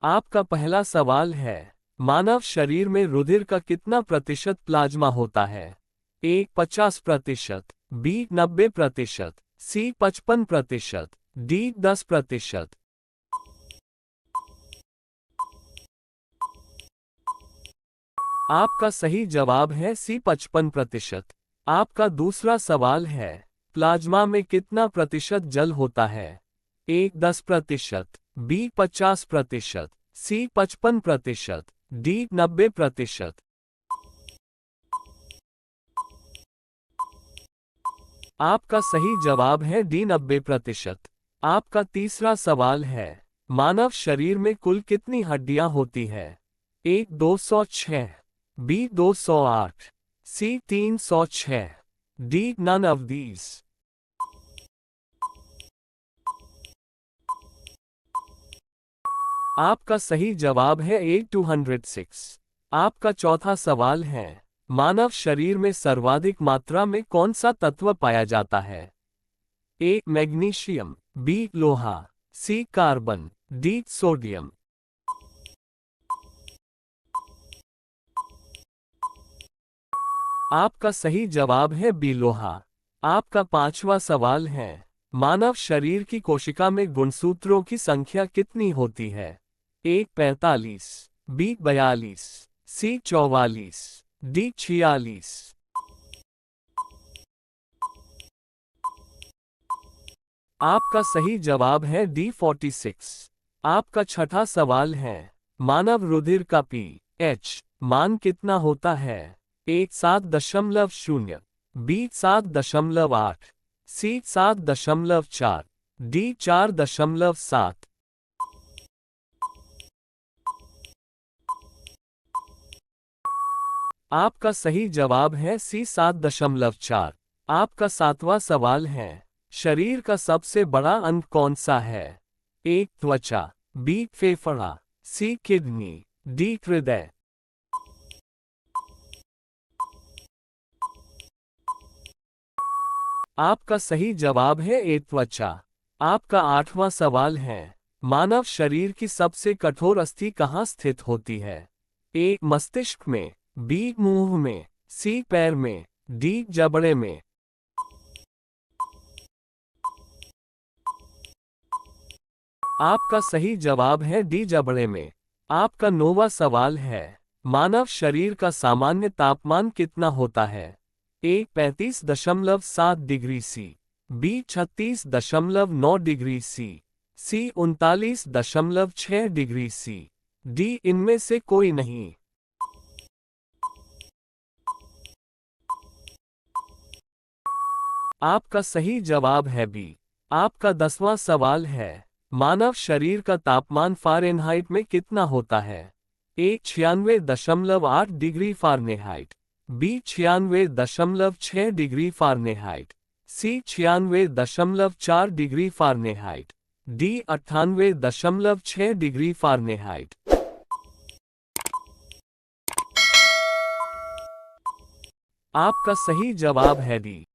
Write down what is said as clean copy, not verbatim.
आपका पहला सवाल है, मानव शरीर में रुधिर का कितना प्रतिशत प्लाज्मा होता है? ए 50%, बी 90%, सी 55%, डी 10%। आपका सही जवाब है सी 55%। आपका दूसरा सवाल है, प्लाज्मा में कितना प्रतिशत जल होता है? ए 10%, बी 50%, सी 55%, डी 90%। आपका सही जवाब है डी 90%। आपका तीसरा सवाल है, मानव शरीर में कुल कितनी हड्डियां होती है? A 206, B 208, C 306, D none of these. आपका सही जवाब है ए 206। आपका चौथा सवाल है, मानव शरीर में सर्वाधिक मात्रा में कौन सा तत्व पाया जाता है? ए मैग्नीशियम, बी लोहा, सी कार्बन, डी सोडियम। आपका सही जवाब है बी लोहा। आपका पांचवा सवाल है, मानव शरीर की कोशिका में गुणसूत्रों की संख्या कितनी होती है? ए 45, बी 42, सी 44, डी 46। आपका सही जवाब है डी 46। आपका छठा सवाल है, मानव रुधिर का पीएच मान कितना होता है? ए 7.0, बी 7.8, सी 7.4, डी 4.7। आपका सही जवाब है सी 7.4। आपका सातवां सवाल है, शरीर का सबसे बड़ा अंग कौन सा है? ए त्वचा, बी फेफड़ा, सी किडनी, डी हृदय। आपका सही जवाब है ए त्वचा। आपका आठवां सवाल है, मानव शरीर की सबसे कठोर अस्थि कहाँ स्थित होती है? ए मस्तिष्क में, बी मुंह में, सी पैर में, डी जबड़े में। आपका सही जवाब है डी जबड़े में। आपका नौवां सवाल है, मानव शरीर का सामान्य तापमान कितना होता है? A 35.7 degree C, B 36.9 degree C, C 39.6 degree C, D इनमें से कोई नहीं। आपका सही जवाब है बी। आपका 10वां सवाल है, मानव शरीर का तापमान फ़ारेनहाइट में कितना होता है? A 96.8 degree Fahrenheit, B 96.6 degree Fahrenheit, C 96.4 degree Fahrenheit, D 98.6 degree Fahrenheit. आपका सही जवाब है डी